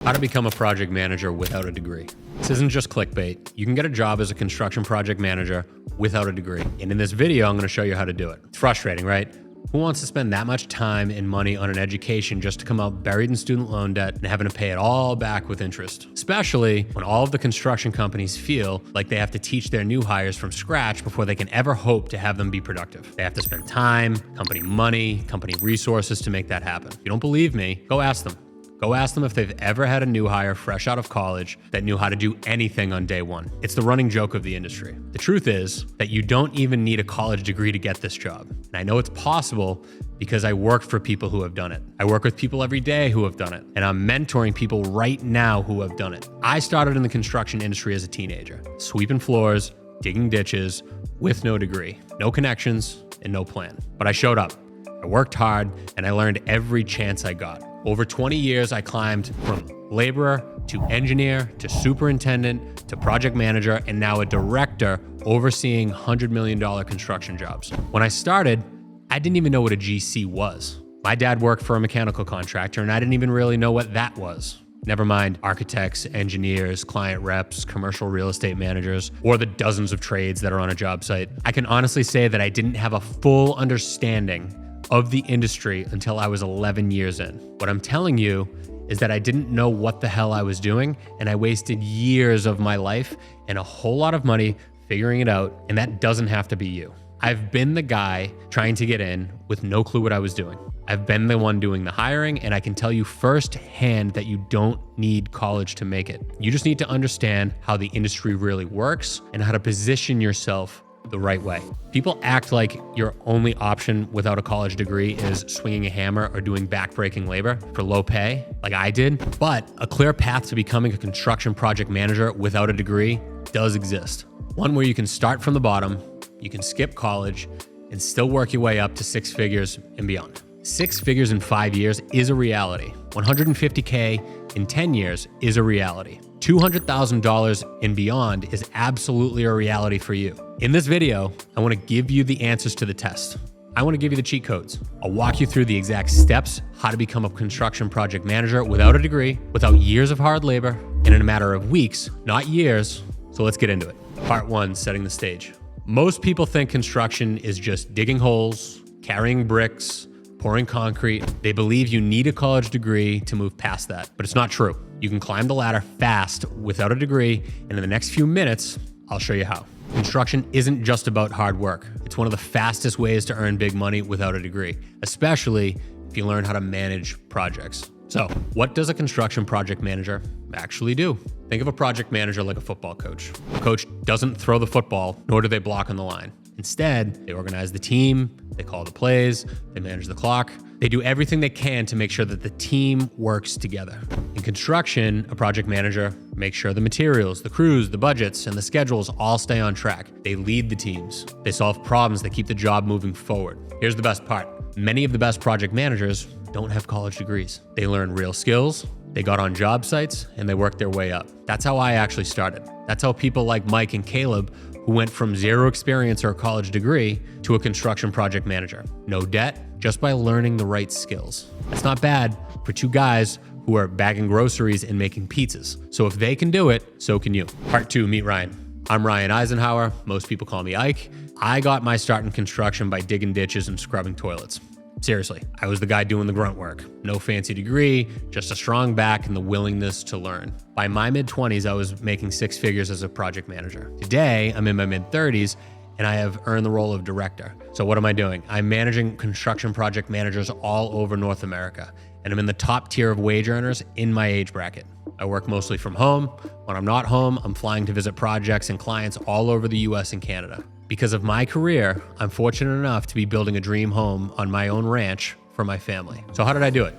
How to become a project manager without a degree. This isn't just clickbait. You can get a job as a construction project manager without a degree. And in this video, I'm going to show you how to do it. It's frustrating, right? Who wants to spend that much time and money on an education just to come out buried in student loan debt and having to pay it all back with interest? Especially when all of the construction companies feel like they have to teach their new hires from scratch before they can ever hope to have them be productive. They have to spend time, company money, company resources to make that happen. If you don't believe me, go ask them. Go ask them if they've ever had a new hire fresh out of college that knew how to do anything on day one. It's the running joke of the industry. The truth is that you don't even need a college degree to get this job. And I know it's possible because I work for people who have done it. I work with people every day who have done it. And I'm mentoring people right now who have done it. I started in the construction industry as a teenager, sweeping floors, digging ditches, with no degree, no connections, and no plan. But I showed up. I worked hard, and I learned every chance I got. Over 20 years, I climbed from laborer to engineer to superintendent to project manager and now a director overseeing $100 million construction jobs. When I started, I didn't even know what a GC was. My dad worked for a mechanical contractor and I didn't even really know what that was. Never mind architects, engineers, client reps, commercial real estate managers, or the dozens of trades that are on a job site. I can honestly say that I didn't have a full understanding of the industry until I was 11 years in. What I'm telling you is that I didn't know what the hell I was doing, and I wasted years of my life and a whole lot of money figuring it out, and that doesn't have to be you. I've been the guy trying to get in with no clue what I was doing. I've been the one doing the hiring, and I can tell you firsthand that you don't need college to make it. You just need to understand how the industry really works and how to position yourself the right way. People act like your only option without a college degree is swinging a hammer or doing backbreaking labor for low pay, like I did. But a clear path to becoming a construction project manager without a degree does exist. One where you can start from the bottom, you can skip college, and still work your way up to six figures and beyond. 6 figures in 5 years is a reality. $150K in 10 years is a reality. $200,000 and beyond is absolutely a reality for you. In this video, I want to give you the answers to the test. I want to give you the cheat codes. I'll walk you through the exact steps, how to become a construction project manager without a degree, without years of hard labor, and in a matter of weeks, not years. So let's get into it. Part 1, setting the stage. Most people think construction is just digging holes, carrying bricks, pouring concrete. They believe you need a college degree to move past that, but it's not true. You can climb the ladder fast without a degree, and in the next few minutes, I'll show you how. Construction isn't just about hard work. It's one of the fastest ways to earn big money without a degree, especially if you learn how to manage projects. So, what does a construction project manager actually do? Think of a project manager like a football coach. A coach doesn't throw the football, nor do they block on the line. Instead, they organize the team, they call the plays, they manage the clock. They do everything they can to make sure that the team works together. In construction, a project manager makes sure the materials, the crews, the budgets, and the schedules all stay on track. They lead the teams. They solve problems that keep the job moving forward. Here's the best part. Many of the best project managers don't have college degrees. They learn real skills, they got on job sites, and they worked their way up. That's how I actually started. That's how people like Mike and Caleb, who went from zero experience or a college degree to a construction project manager. No debt, just by learning the right skills. That's not bad for two guys who are bagging groceries and making pizzas. So if they can do it, so can you. Part 2, meet Ryan. I'm Ryan Eisenhower. Most people call me Ike. I got my start in construction by digging ditches and scrubbing toilets. Seriously, I was the guy doing the grunt work. No fancy degree, just a strong back and the willingness to learn. By my mid-20s, I was making 6 figures as a project manager. Today, I'm in my mid-30s and I have earned the role of director. So what am I doing? I'm managing construction project managers all over North America, and I'm in the top tier of wage earners in my age bracket. I work mostly from home. When I'm not home, I'm flying to visit projects and clients all over the US and Canada. Because of my career, I'm fortunate enough to be building a dream home on my own ranch for my family. So how did I do it?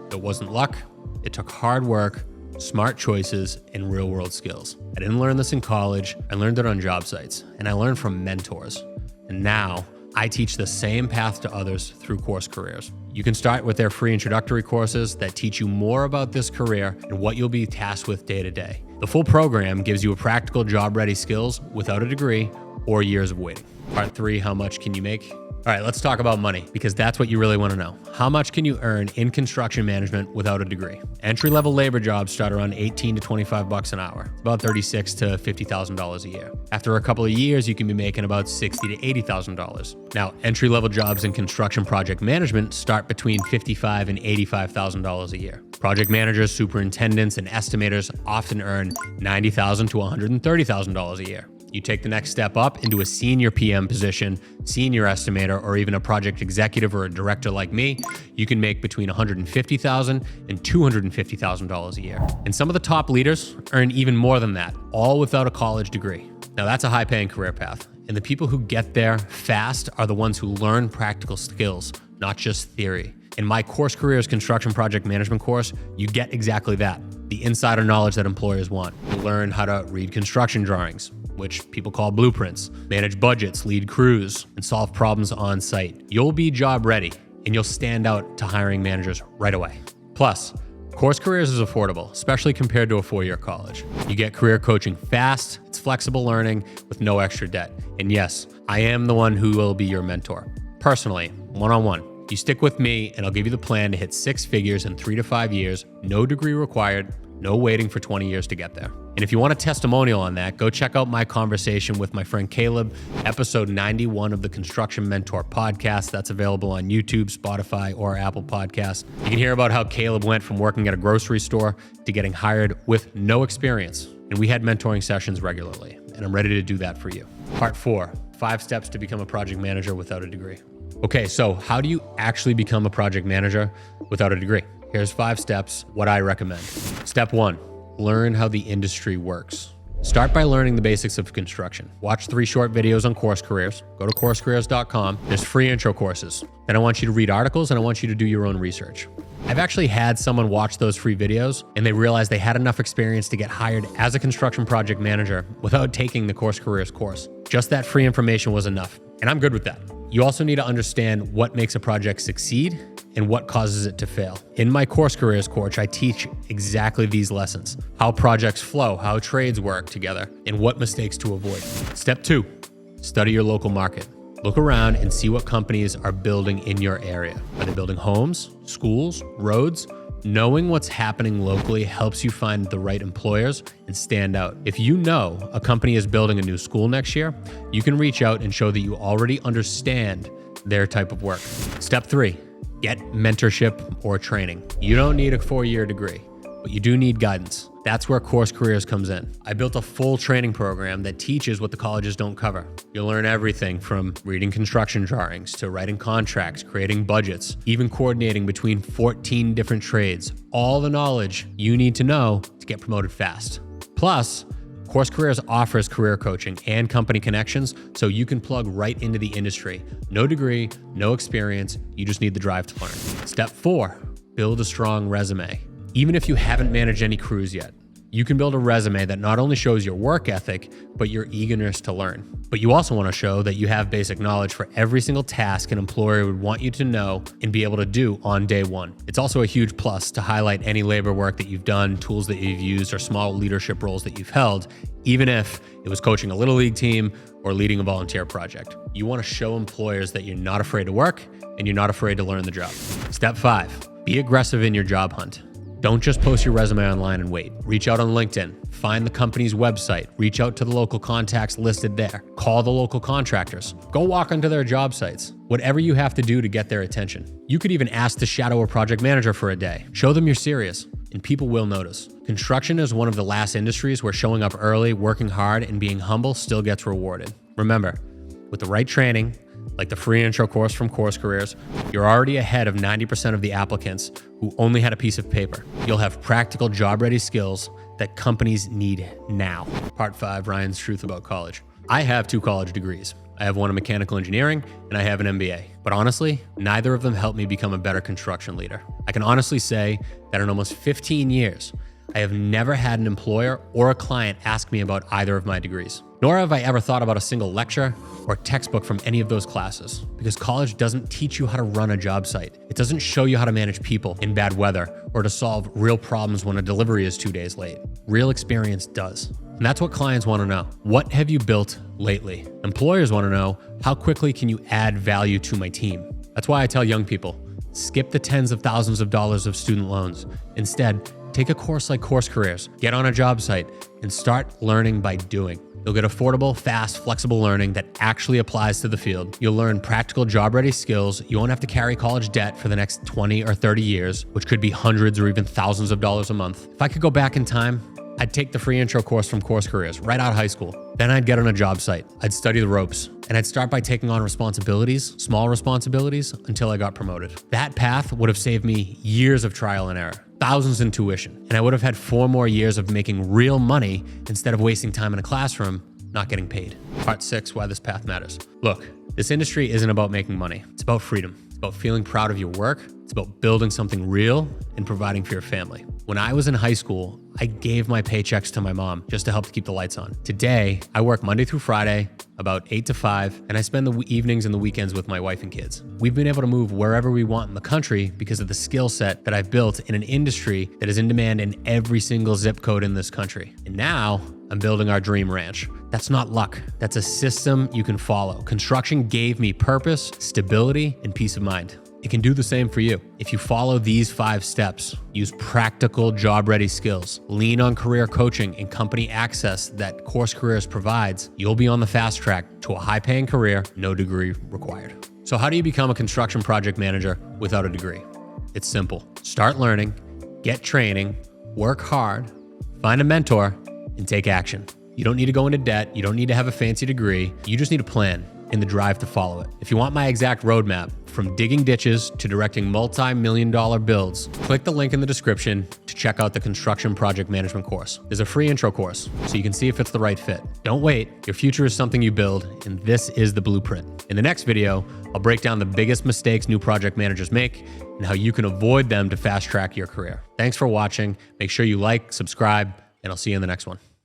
It wasn't luck. It took hard work, smart choices, and real world skills. I didn't learn this in college. I learned it on job sites, and I learned from mentors. And now I teach the same path to others through course careers. You can start with their free introductory courses that teach you more about this career and what you'll be tasked with day to day. The full program gives you a practical job-ready skills without a degree or years of waiting. Part 3, how much can you make? All right, let's talk about money because that's what you really want to know. How much can you earn in construction management without a degree? Entry-level labor jobs start around 18 to 25 bucks an hour. It's about $36 to $50,000 a year. After a couple of years, you can be making about $60 to $80,000. Now, entry-level jobs in construction project management start between $55,000 and $85,000 a year. Project managers, superintendents, and estimators often earn $90,000 to $130,000 a year. You take the next step up into a senior PM position, senior estimator, or even a project executive or a director like me, you can make between $150,000 and $250,000 a year. And some of the top leaders earn even more than that, all without a college degree. Now that's a high-paying career path. And the people who get there fast are the ones who learn practical skills, not just theory. In my Course Careers Construction Project Management course, you get exactly that, the insider knowledge that employers want. You learn how to read construction drawings, which people call blueprints, manage budgets, lead crews, and solve problems on site. You'll be job ready, and you'll stand out to hiring managers right away. Plus, Course Careers is affordable, especially compared to a four-year college. You get career coaching fast, it's flexible learning with no extra debt. And yes, I am the one who will be your mentor. Personally, one-on-one. You stick with me and I'll give you the plan to hit six figures in 3 to 5 years, no degree required, no waiting for 20 years to get there. And if you want a testimonial on that, go check out my conversation with my friend Caleb, episode 91 of the Construction Mentor podcast. That's available on YouTube, Spotify, or Apple Podcasts. You can hear about how Caleb went from working at a grocery store to getting hired with no experience. And we had mentoring sessions regularly, and I'm ready to do that for you. Part 4, 5 steps to become a project manager without a degree. Okay, so how do you actually become a project manager without a degree? Here's 5 steps, what I recommend. Step 1, learn how the industry works. Start by learning the basics of construction. Watch 3 short videos on Course Careers. Go to coursecareers.com. There's free intro courses. Then I want you to read articles and I want you to do your own research. I've actually had someone watch those free videos and they realized they had enough experience to get hired as a construction project manager without taking the Course Careers course. Just that free information was enough, and I'm good with that. You also need to understand what makes a project succeed and what causes it to fail. In my Course Careers course, I teach exactly these lessons: how projects flow, how trades work together, and what mistakes to avoid. Step 2, study your local market. Look around and see what companies are building in your area. Are they building homes, schools, roads? Knowing what's happening locally helps you find the right employers and stand out. If you know a company is building a new school next year, you can reach out and show that you already understand their type of work. Step 3, get mentorship or training. You don't need a 4-year degree, but you do need guidance. That's where Course Careers comes in. I built a full training program that teaches what the colleges don't cover. You'll learn everything from reading construction drawings to writing contracts, creating budgets, even coordinating between 14 different trades. All the knowledge you need to know to get promoted fast. Plus, Course Careers offers career coaching and company connections so you can plug right into the industry. No degree, no experience, you just need the drive to learn. Step 4, build a strong resume. Even if you haven't managed any crews yet, you can build a resume that not only shows your work ethic, but your eagerness to learn. But you also want to show that you have basic knowledge for every single task an employer would want you to know and be able to do on day one. It's also a huge plus to highlight any labor work that you've done, tools that you've used, or small leadership roles that you've held, even if it was coaching a little league team or leading a volunteer project. You want to show employers that you're not afraid to work and you're not afraid to learn the job. Step 5, be aggressive in your job hunt. Don't just post your resume online and wait. Reach out on LinkedIn, find the company's website, reach out to the local contacts listed there, call the local contractors, go walk onto their job sites, whatever you have to do to get their attention. You could even ask to shadow a project manager for a day. Show them you're serious, and people will notice. Construction is one of the last industries where showing up early, working hard, and being humble still gets rewarded. Remember, with the right training, like the free intro course from Course Careers, you're already ahead of 90% of the applicants who only had a piece of paper. You'll have practical job-ready skills that companies need now. Part 5, Ryan's truth about college. I have 2 college degrees. I have one in mechanical engineering and I have an MBA. But honestly, neither of them helped me become a better construction leader. I can honestly say that in almost 15 years, I have never had an employer or a client ask me about either of my degrees. Nor have I ever thought about a single lecture or textbook from any of those classes, because college doesn't teach you how to run a job site. It doesn't show you how to manage people in bad weather or to solve real problems when a delivery is 2 days late. Real experience does. And that's what clients want to know. What have you built lately? Employers want to know, how quickly can you add value to my team? That's why I tell young people, skip the tens of thousands of dollars of student loans. Instead, take a course like Course Careers, get on a job site, and start learning by doing. You'll get affordable, fast, flexible learning that actually applies to the field. You'll learn practical job-ready skills. You won't have to carry college debt for the next 20 or 30 years, which could be hundreds or even thousands of dollars a month. If I could go back in time, I'd take the free intro course from Course Careers right out of high school. Then I'd get on a job site. I'd study the ropes. And I'd start by taking on responsibilities, small responsibilities, until I got promoted. That path would have saved me years of trial and error, thousands in tuition, and I would have had 4 more years of making real money instead of wasting time in a classroom not getting paid. Part 6, why this path matters. Look, this industry isn't about making money. It's about freedom. It's about feeling proud of your work. It's about building something real and providing for your family. When I was in high school, I gave my paychecks to my mom just to help keep the lights on. Today, I work Monday through Friday, about 8 to 5, and I spend the evenings and the weekends with my wife and kids. We've been able to move wherever we want in the country because of the skill set that I've built in an industry that is in demand in every single zip code in this country. And now I'm building our dream ranch. That's not luck. That's a system you can follow. Construction gave me purpose, stability, and peace of mind. It can do the same for you. If you follow these 5 steps, use practical job-ready skills, lean on career coaching and company access that Course Careers provides, you'll be on the fast track to a high-paying career, no degree required. So how do you become a construction project manager without a degree? It's simple. Start learning, get training, work hard, find a mentor, and take action. You don't need to go into debt. You don't need to have a fancy degree. You just need a plan and the drive to follow it. If you want my exact roadmap, from digging ditches to directing multi-million-dollar builds, click the link in the description to check out the construction project management course. There's a free intro course, so you can see if it's the right fit. Don't wait. Your future is something you build, and this is the blueprint. In the next video, I'll break down the biggest mistakes new project managers make and how you can avoid them to fast track your career. Thanks for watching. Make sure you like, subscribe, and I'll see you in the next one.